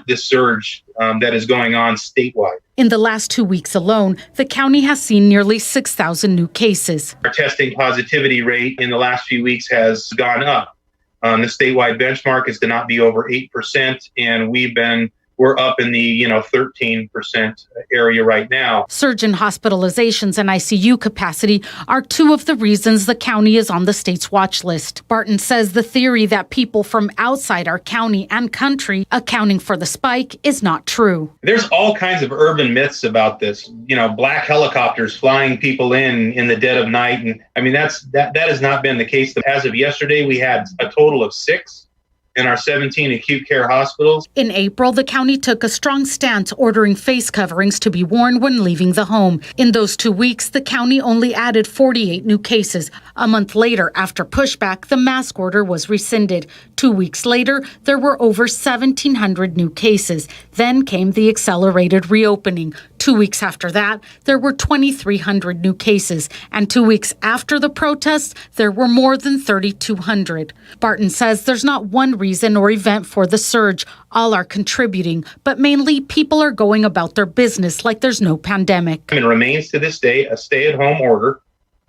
this surge that is going on statewide. In the last 2 weeks alone, the county has seen nearly 6,000 new cases. Our testing positivity rate in the last few weeks has gone up. The statewide benchmark is to not be over 8%, and we're up in the 13% area right now. Surge in hospitalizations and ICU capacity are two of the reasons the county is on the state's watch list. Barton says the theory that people from outside our county and country accounting for the spike is not true. There's all kinds of urban myths about this. Black helicopters flying people in the dead of night, and I mean that has not been the case. As of yesterday, we had a total of 6 in our 17 acute care hospitals. In April, the county took a strong stance ordering face coverings to be worn when leaving the home. In those 2 weeks, the county only added 48 new cases. A month later, after pushback, the mask order was rescinded. 2 weeks later, there were over 1,700 new cases. Then came the accelerated reopening. 2 weeks after that, there were 2,300 new cases. And 2 weeks after the protests, there were more than 3,200. Barton says there's not one reason or event for the surge. All are contributing, but mainly people are going about their business like there's no pandemic. It remains to this day a stay-at-home order.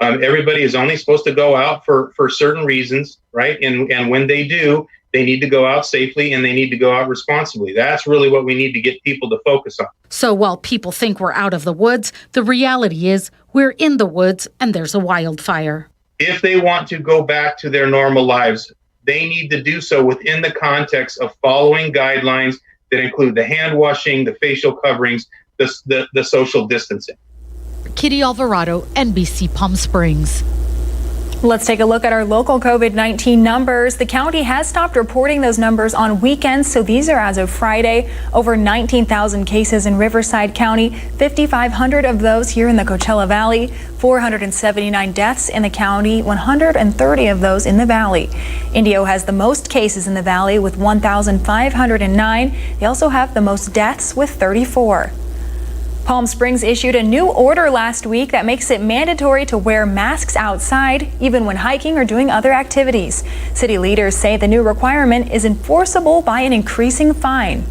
Everybody is only supposed to go out for certain reasons, right? And when they do, they need to go out safely and they need to go out responsibly. That's really what we need to get people to focus on. So while people think we're out of the woods, the reality is we're in the woods and there's a wildfire. If they want to go back to their normal lives, they need to do so within the context of following guidelines that include the hand washing, the facial coverings, the social distancing. Kitty Alvarado, NBC Palm Springs. Let's take a look at our local COVID-19 numbers. The county has stopped reporting those numbers on weekends, so these are as of Friday. Over 19,000 cases in Riverside County, 5,500 of those here in the Coachella Valley, 479 deaths in the county, 130 of those in the valley. Indio has the most cases in the valley with 1,509. They also have the most deaths with 34. Palm Springs issued a new order last week that makes it mandatory to wear masks outside, even when hiking or doing other activities. City leaders say the new requirement is enforceable by an increasing fine.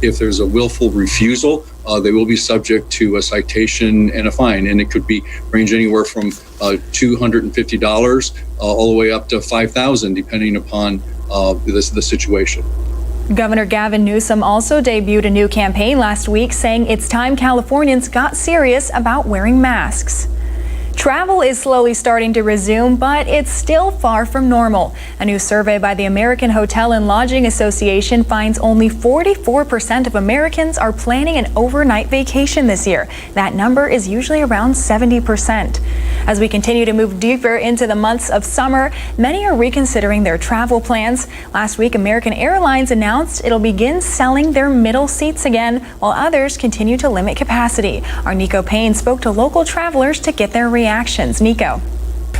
If there's a willful refusal, they will be subject to a citation and a fine, and it could be range anywhere from $250 all the way up to $5,000, depending upon the situation. Governor Gavin Newsom also debuted a new campaign last week saying it's time Californians got serious about wearing masks. Travel is slowly starting to resume, but it's still far from normal. A new survey by the American Hotel and Lodging Association finds only 44% of Americans are planning an overnight vacation this year. That number is usually around 70%. As we continue to move deeper into the months of summer, many are reconsidering their travel plans. Last week, American Airlines announced it'll begin selling their middle seats again, while others continue to limit capacity. Our Nico Payne spoke to local travelers to get their reactions. Nico.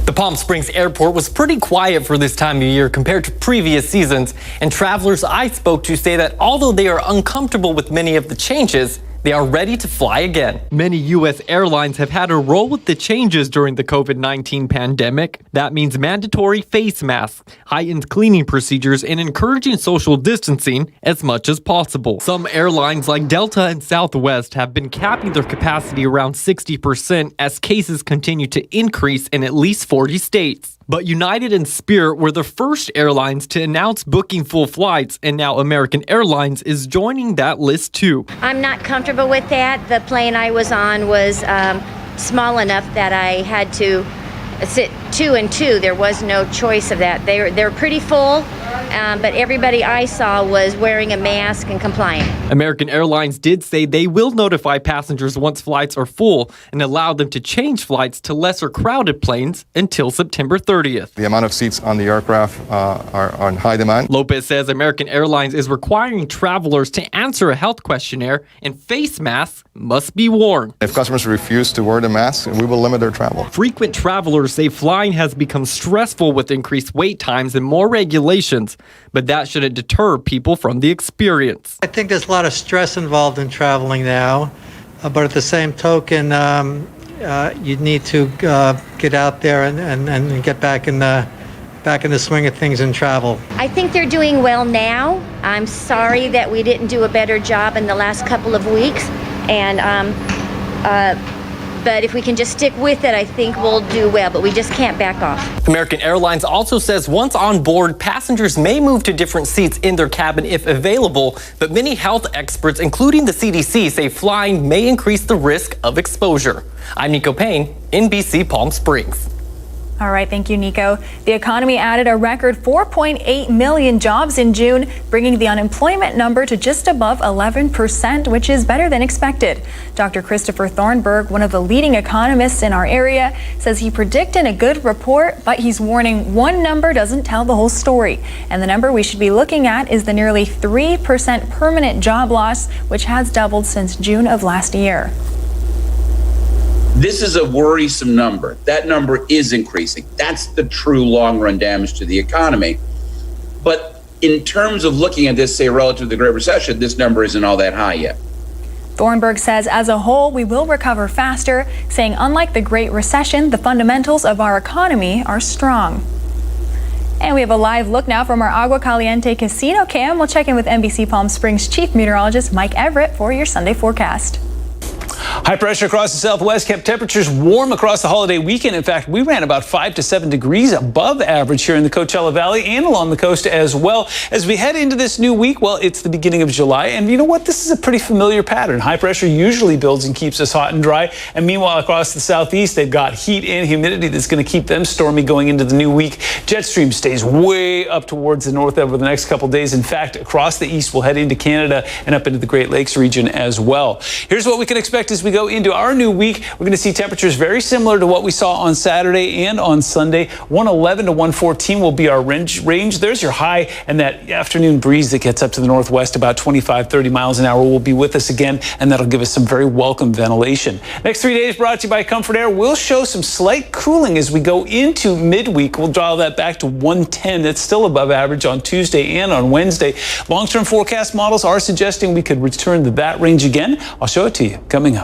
The Palm Springs airport was pretty quiet for this time of year compared to previous seasons, and travelers I spoke to say that although they are uncomfortable with many of the changes, they are ready to fly again. Many U.S. airlines have had to roll with the changes during the COVID-19 pandemic. That means mandatory face masks, heightened cleaning procedures, and encouraging social distancing as much as possible. Some airlines like Delta and Southwest have been capping their capacity around 60% as cases continue to increase in at least 40 states. But United and Spirit were the first airlines to announce booking full flights, and now American Airlines is joining that list too. I'm not comfortable with that. The plane I was on was small enough that I had to sit 2 and 2. There was no choice of that. They're pretty full, but everybody I saw was wearing a mask and compliant. American Airlines did say they will notify passengers once flights are full and allow them to change flights to lesser crowded planes until September 30th. The amount of seats on the aircraft are on high demand. Lopez says American Airlines is requiring travelers to answer a health questionnaire and face masks must be worn. If customers refuse to wear the mask, we will limit their travel. Frequent travelers say flying has become stressful with increased wait times and more regulations, but that shouldn't deter people from the experience. I think there's a lot of stress involved in traveling now, but at the same token, you need to get out there and get back in the back in the swing of things in travel? I think they're doing well now. I'm sorry that we didn't do a better job in the last couple of weeks, and but if we can just stick with it, I think we'll do well, but we just can't back off. American Airlines also says once on board, passengers may move to different seats in their cabin if available, but many health experts, including the CDC, say flying may increase the risk of exposure. I'm Nico Payne, NBC Palm Springs. All right, thank you, Nico. The economy added a record 4.8 million jobs in June, bringing the unemployment number to just above 11%, which is better than expected. Dr. Christopher Thornburg, one of the leading economists in our area, says he predicted a good report, but he's warning one number doesn't tell the whole story. And the number we should be looking at is the nearly 3% permanent job loss, which has doubled since June of last year. This is a worrisome number. That number is increasing. That's the true long-run damage to the economy. But in terms of looking at this, say, relative to the Great Recession, this number isn't all that high yet. Thornburg says as a whole, we will recover faster, saying unlike the Great Recession, the fundamentals of our economy are strong. And we have a live look now from our Agua Caliente casino cam. We'll check in with NBC Palm Springs Chief Meteorologist Mike Everett for your Sunday forecast. High pressure across the southwest kept temperatures warm across the holiday weekend. In fact, we ran about 5 to 7 degrees above average here in the Coachella Valley and along the coast as well. As we head into this new week, well, it's the beginning of July, and you know what? This is a pretty familiar pattern. High pressure usually builds and keeps us hot and dry, and meanwhile, across the southeast, they've got heat and humidity that's going to keep them stormy going into the new week. Jet stream stays way up towards the north over the next couple days. In fact, across the east, we'll head into Canada and up into the Great Lakes region as well. Here's what we can expect as we go into our new week. We're going to see temperatures very similar to what we saw on Saturday and on Sunday. 111 to 114 will be our range. There's your high, and that afternoon breeze that gets up to the northwest about 25-30 miles an hour will be with us again, and that'll give us some very welcome ventilation. Next 3 days brought to you by Comfort Air. We'll show some slight cooling as we go into midweek. We'll dial that back to 110. That's still above average on Tuesday and on Wednesday. Long-term forecast models are suggesting we could return to that range again. I'll show it to you coming up.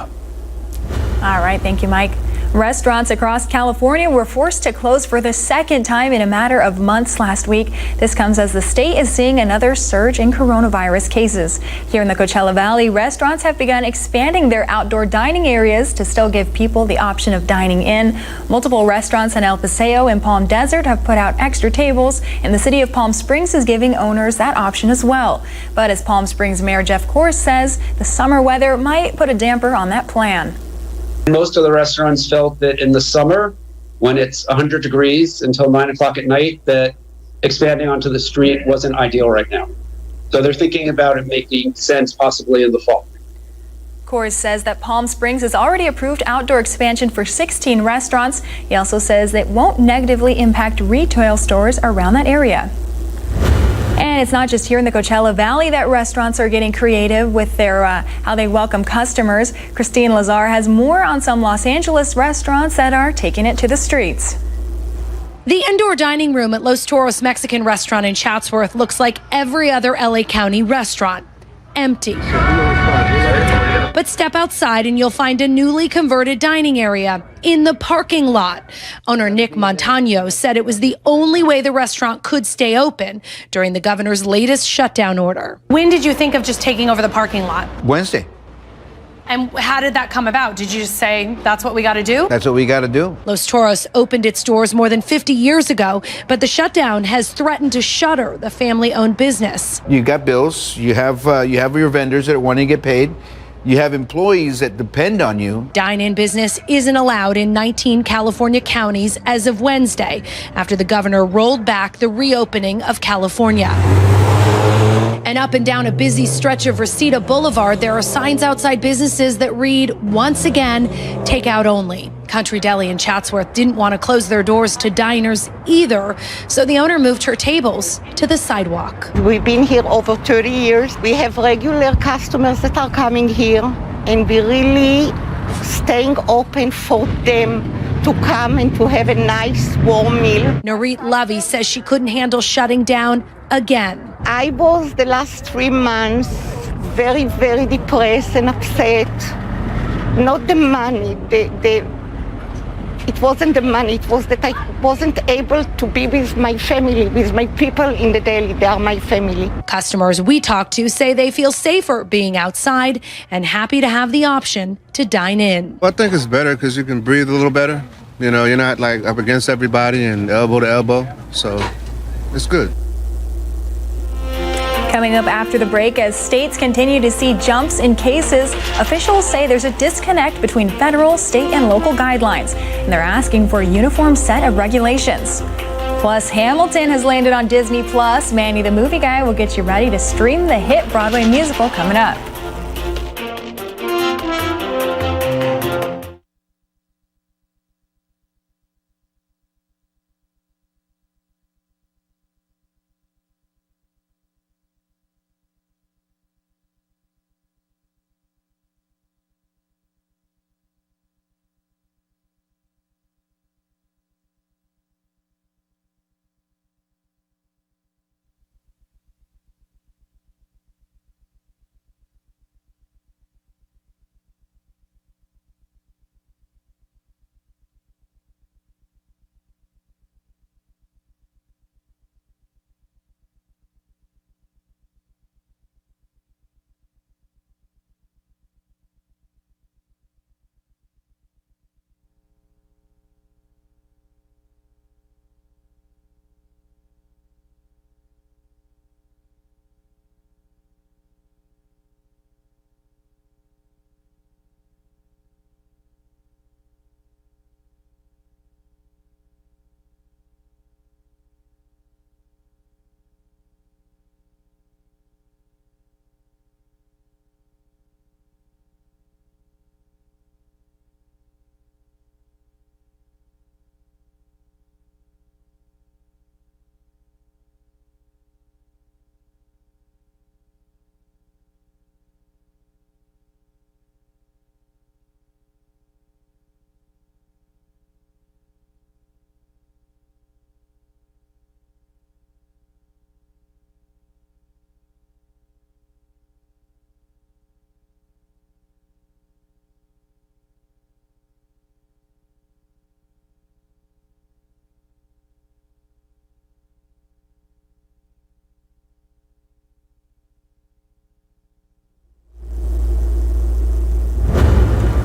All right, thank you, Mike. Restaurants across California were forced to close for the second time in a matter of months last week. This comes as the state is seeing another surge in coronavirus cases. Here in the Coachella Valley, restaurants have begun expanding their outdoor dining areas to still give people the option of dining in. Multiple restaurants in El Paseo and Palm Desert have put out extra tables, and the city of Palm Springs is giving owners that option as well. But as Palm Springs Mayor Jeff Kors says, the summer weather might put a damper on that plan. Most of the restaurants felt that in the summer, when it's 100 degrees until 9 o'clock at night, that expanding onto the street wasn't ideal right now. So they're thinking about it making sense possibly in the fall. Kors says that Palm Springs has already approved outdoor expansion for 16 restaurants. He also says it won't negatively impact retail stores around that area. And it's not just here in the Coachella Valley that restaurants are getting creative with their how they welcome customers. Christine Lazar has more on some Los Angeles restaurants that are taking it to the streets. The indoor dining room at Los Toros Mexican restaurant in Chatsworth looks like every other LA County restaurant. Empty. But step outside and you'll find a newly converted dining area in the parking lot. Owner Nick Montano said it was the only way the restaurant could stay open during the governor's latest shutdown order. When did you think of just taking over the parking lot? Wednesday. And how did that come about? Did you just say, that's what we got to do? That's what we got to do. Los Toros opened its doors more than 50 years ago, but the shutdown has threatened to shutter the family-owned business. You got bills. You have your vendors that want to get paid. You have employees that depend on you. Dine-in business isn't allowed in 19 California counties as of Wednesday, after the governor rolled back the reopening of California. And up and down a busy stretch of Reseda Boulevard, there are signs outside businesses that read, once again, takeout only. Country Deli in Chatsworth didn't want to close their doors to diners either, so the owner moved her tables to the sidewalk. We've been here over 30 years. We have regular customers that are coming here, and we're really staying open for them to come and to have a nice warm meal. Narit Levy says she couldn't handle shutting down again. I was the last 3 months very, very depressed and upset. Not the money, it It wasn't the money. It was that I wasn't able to be with my family, with my people in the deli. They are my family. Customers we talked to say they feel safer being outside and happy to have the option to dine in. Well, I think it's better because you can breathe a little better. You know, you're not like up against everybody and elbow to elbow. So it's good. Coming up after the break, as states continue to see jumps in cases, officials say there's a disconnect between federal, state, and local guidelines, and they're asking for a uniform set of regulations. Plus, Hamilton has landed on Disney+. Manny the Movie Guy will get you ready to stream the hit Broadway musical coming up.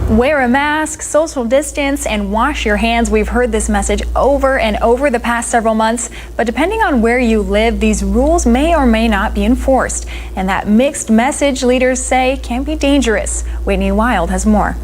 Wear a mask, social distance, and wash your hands. We've heard this message over and over the past several months, but depending on where you live, these rules may or may not be enforced. And that mixed message, leaders say, can be dangerous. Whitney Wild has more.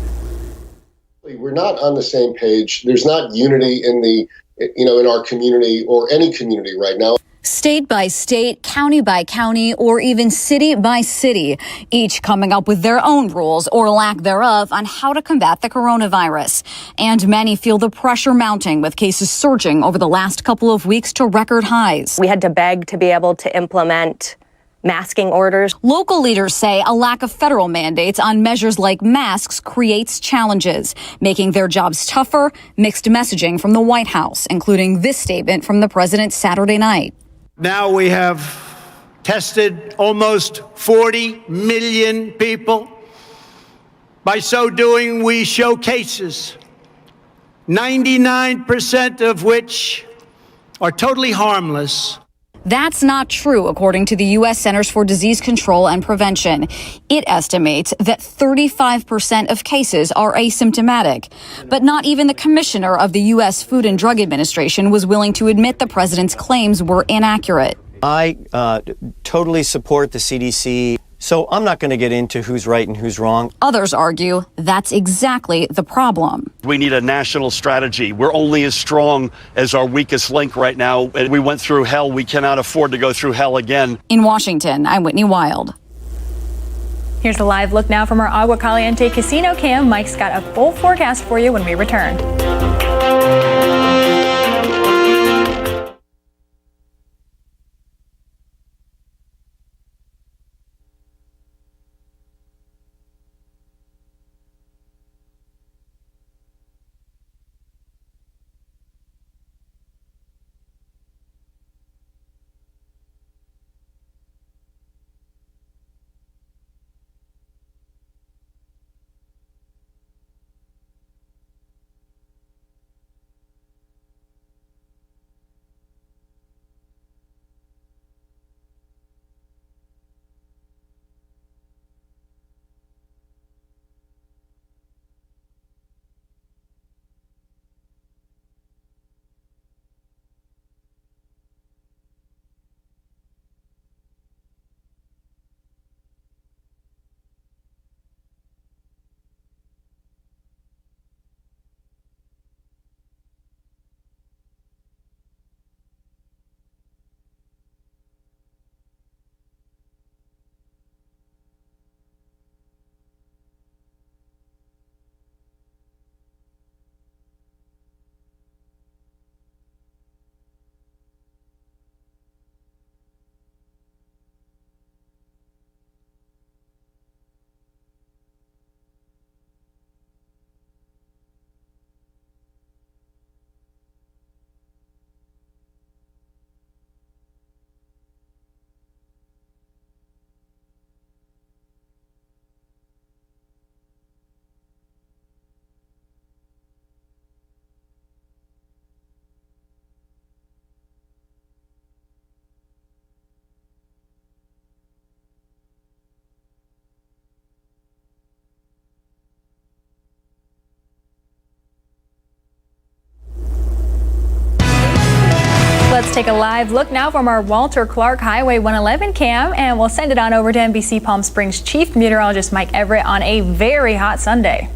We're not on the same page. There's not unity in our community or any community right now. State by state, county by county, or even city by city, each coming up with their own rules or lack thereof on how to combat the coronavirus. And many feel the pressure mounting, with cases surging over the last couple of weeks to record highs. We had to beg to be able to implement masking orders. Local leaders say a lack of federal mandates on measures like masks creates challenges, making their jobs tougher. Mixed messaging from the White House, including this statement from the president Saturday night. Now we have tested almost 40 million people. By so doing, we show cases, 99% of which are totally harmless. That's not true, according to the U.S. Centers for Disease Control and Prevention. It estimates that 35% of cases are asymptomatic. But not even the commissioner of the U.S. Food and Drug Administration was willing to admit the president's claims were inaccurate. I totally support the CDC. So I'm not going to get into who's right and who's wrong. Others argue that's exactly the problem. We need a national strategy. We're only as strong as our weakest link right now. And we went through hell. We cannot afford to go through hell again. In Washington, I'm Whitney Wild. Here's a live look now from our Agua Caliente casino cam. Mike's got a full forecast for you when we return. take a live look now from our Walter Clark Highway 111 cam, and we'll send it on over to NBC Palm Springs Chief Meteorologist Mike Everett on a very hot Sunday.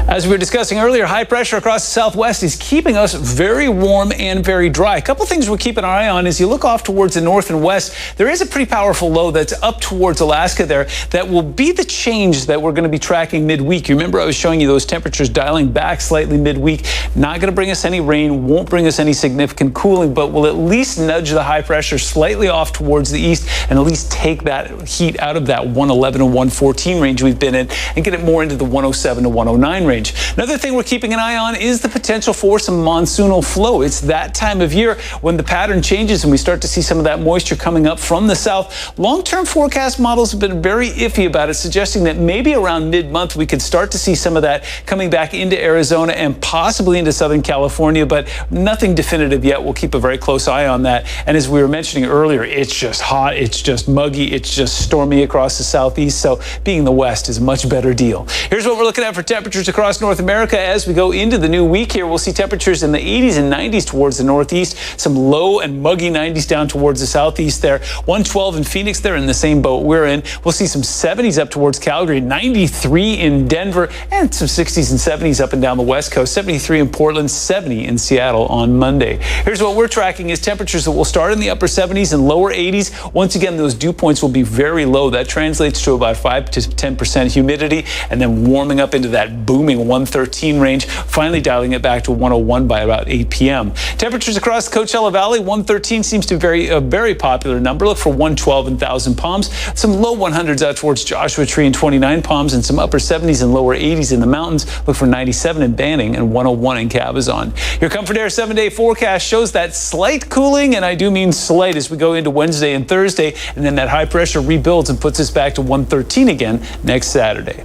As we were discussing earlier, high pressure across the southwest is keeping us very warm and very dry. A couple things we're keeping our eye on as you look off towards the north and west. There is a pretty powerful low that's up towards Alaska there that will be the change that we're going to be tracking midweek. You remember I was showing you those temperatures dialing back slightly midweek. Not going to bring us any rain, won't bring us any significant cooling, but will at least nudge the high pressure slightly off towards the east and at least take that heat out of that 111 and 114 range we've been in and get it more into the 107 to 109 range. Another thing we're keeping an eye on is the potential for some monsoonal flow. It's that time of year when the pattern changes and we start to see some of that moisture coming up from the south. Long-term forecast models have been very iffy about it, suggesting that maybe around mid-month we could start to see some of that coming back into Arizona and possibly into Southern California, but nothing definitive yet. We'll keep a very close eye on that. And as we were mentioning earlier, it's just hot, it's just muggy, it's just stormy across the southeast, so being the west is a much better deal. Here's what we're looking at for temperatures across North America as we go into the new week here. We'll see temperatures in the 80s and 90s towards the northeast, some low and muggy 90s down towards the southeast there. 112 in Phoenix, they're in the same boat we're in. We'll see some 70s up towards Calgary, 93 in Denver, and some 60s and 70s up and down the west coast, 73 in Portland, 70 in Seattle on Monday. Here's what we're tracking is temperatures that will start in the upper 70s and lower 80s. Once again, those dew points will be very low. That translates to about 5 to 10% humidity, and then warming up into that booming 113 range, finally dialing it back to 101 by about 8 p.m. Temperatures across the Coachella Valley, 113 seems to be a very popular number. Look for 112 in Thousand Palms, some low 100s out towards Joshua Tree and 29 Palms, and some upper 70s and lower 80s in the mountains. Look for 97 in Banning and 101 in Cabazon. Your Comfort Air 7-day forecast shows that slight cooling, and I do mean slight, as we go into Wednesday and Thursday, and then that high pressure rebuilds and puts us back to 113 again next Saturday.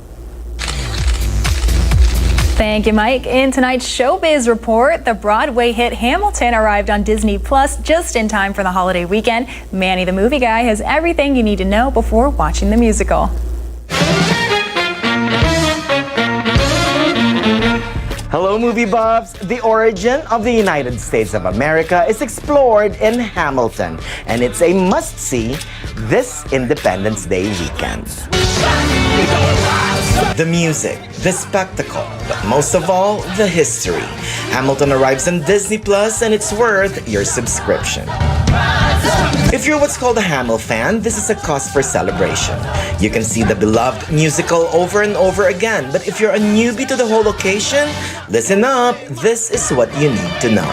Thank you, Mike. In tonight's Showbiz Report, the Broadway hit Hamilton arrived on Disney Plus just in time for the holiday weekend. Manny the Movie Guy has everything you need to know before watching the musical. Hello, movie buffs! The origin of the United States of America is explored in Hamilton, and it's a must-see this Independence Day weekend. The music, the spectacle, but most of all, the history. Hamilton arrives on Disney Plus, and it's worth your subscription. If you're what's called a Hamil fan, this is a cause for celebration. You can see the beloved musical over and over again, but if you're a newbie to the whole occasion, listen up, this is what you need to know.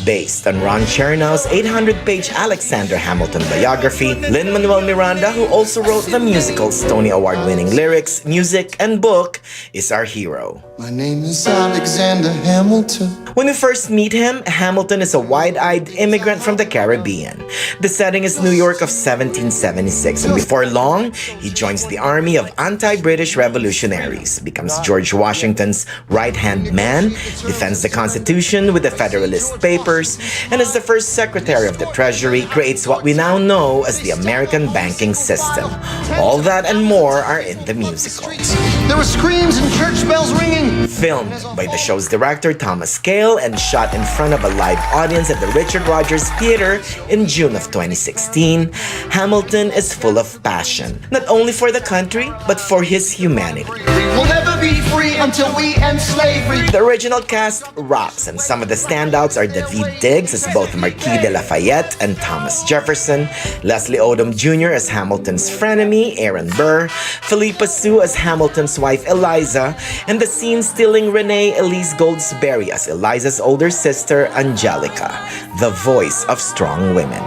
Based on Ron Chernow's 800-page Alexander Hamilton biography, Lin-Manuel Miranda, who also wrote the musical's Tony Award-winning lyrics, music, and book, is our hero. My name is Alexander Hamilton. When we first meet him, Hamilton is a wide-eyed immigrant from the Caribbean. The setting is New York of 1776, and before long, he joins the army of anti-British revolutionaries, becomes George Washington's right-hand man, defends the Constitution with the Federalist Papers, and as the first Secretary of the Treasury, creates what we now know as the American banking system. All that and more are in the musical. There were screams and church bells ringing. Filmed by the show's director Thomas Cale and shot in front of a live audience at the Richard Rogers Theater in June of 2016, Hamilton is full of passion, not only for the country, but for his humanity. We'll never be free until we end slavery. The original cast rocks, and some of the standouts are David Diggs as both Marquis de Lafayette and Thomas Jefferson, Leslie Odom Jr. as Hamilton's frenemy, Aaron Burr, Philippa Sue as Hamilton's wife, Eliza, and the scene-stealing Renee Elise Goldsberry as Eliza's older sister, Angelica, the voice of strong women.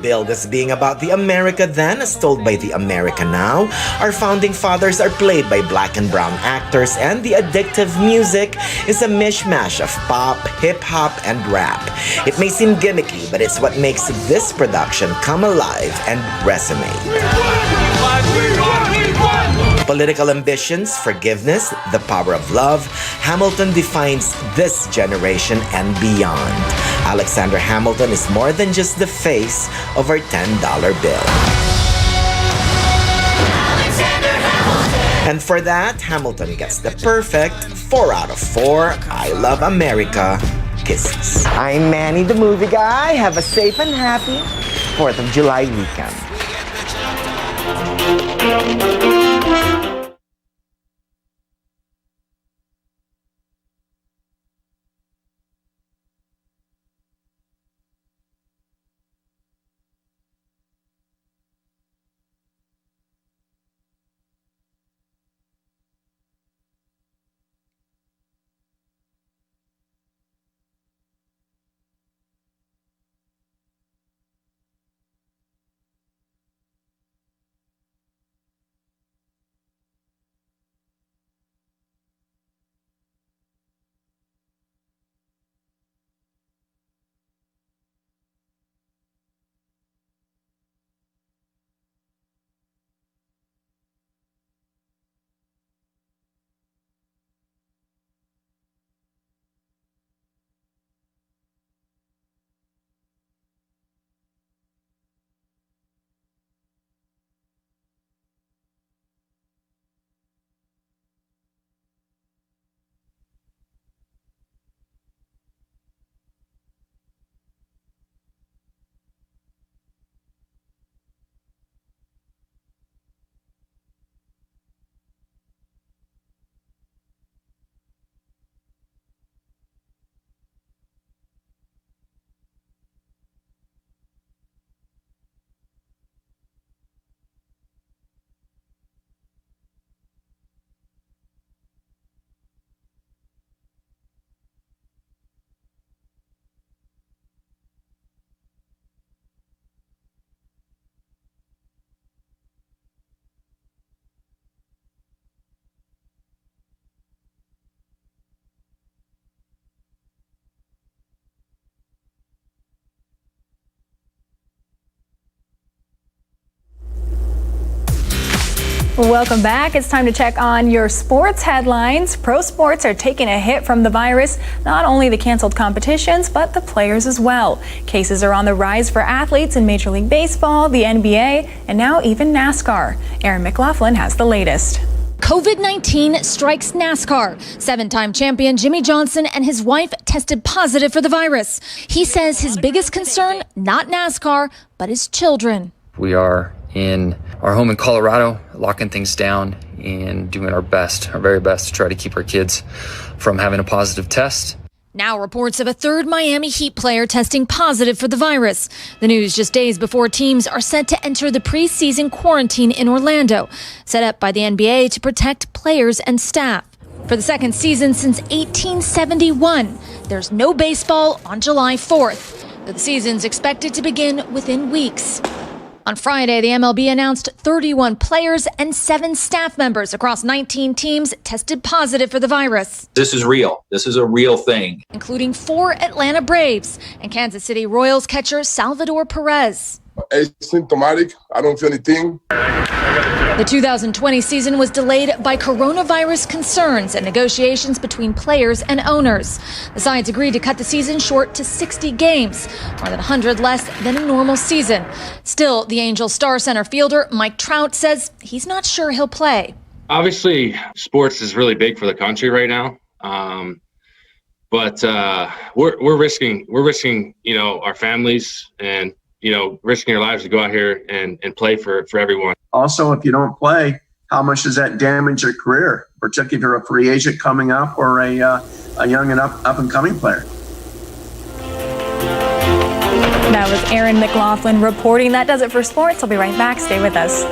Billed as being about the America then as told by the America now, our founding fathers are played by black and brown actors, and the addictive music is a mishmash of pop, hip-hop, and rap. It may seem gimmicky, but it's what makes this production come alive and resonate. Political ambitions, forgiveness, the power of love, Hamilton defines this generation and beyond. Alexander Hamilton is more than just the face of our $10 bill. And for that, Hamilton gets the perfect 4 out of 4 I Love America kisses. I'm Manny the Movie Guy. Have a safe and happy 4th of July weekend. Welcome back. It's time to check on your sports headlines. Pro sports are taking a hit from the virus, not only the canceled competitions, but the players as well. Cases are on the rise for athletes in Major League Baseball, the NBA, and now even NASCAR. Aaron McLaughlin has the latest. COVID-19 strikes NASCAR. 7-time champion Jimmy Johnson and his wife tested positive for the virus. He says his biggest concern, not NASCAR, but his children. We are in our home in Colorado, locking things down and doing our best, our very best to try to keep our kids from having a positive test. Now reports of a third Miami Heat player testing positive for the virus. The news just days before teams are set to enter the preseason quarantine in Orlando, set up by the NBA to protect players and staff. For the second season since 1871, there's no baseball on July 4th. The season's expected to begin within weeks. On Friday, the MLB announced 31 players and 7 staff members across 19 teams tested positive for the virus. This is real. This is a real thing. Including 4 Atlanta Braves and Kansas City Royals catcher Salvador Perez. Asymptomatic. I don't feel anything. The 2020 season was delayed by coronavirus concerns and negotiations between players and owners. The sides agreed to cut the season short to 60 games, more than 100 less than a normal season. Still, the Angels star center fielder Mike Trout says he's not sure he'll play. Obviously, sports is really big for the country right now. But we're risking, our families and, risking our lives to go out here and play for everyone. Also, if you don't play, how much does that damage your career, particularly if you're a free agent coming up or a young and up and coming player? That was Aaron McLaughlin reporting. That does it for sports. I'll be right back. Stay with us.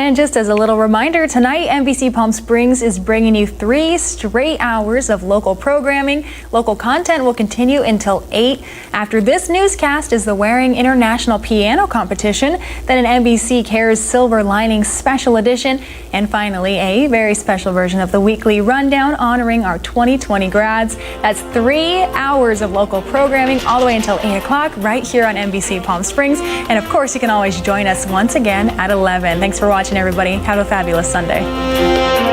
And just as a little reminder, tonight NBC Palm Springs is bringing you 3 straight hours of local programming. Local content will continue until 8. After this newscast is the Waring International Piano Competition, then an NBC Cares Silver Lining Special Edition, and finally a very special version of the weekly rundown honoring our 2020 grads. That's 3 hours of local programming all the way until 8 o'clock right here on NBC Palm Springs. And of course, you can always join us once again at 11. Thanks for watching, everybody. Have a fabulous Sunday.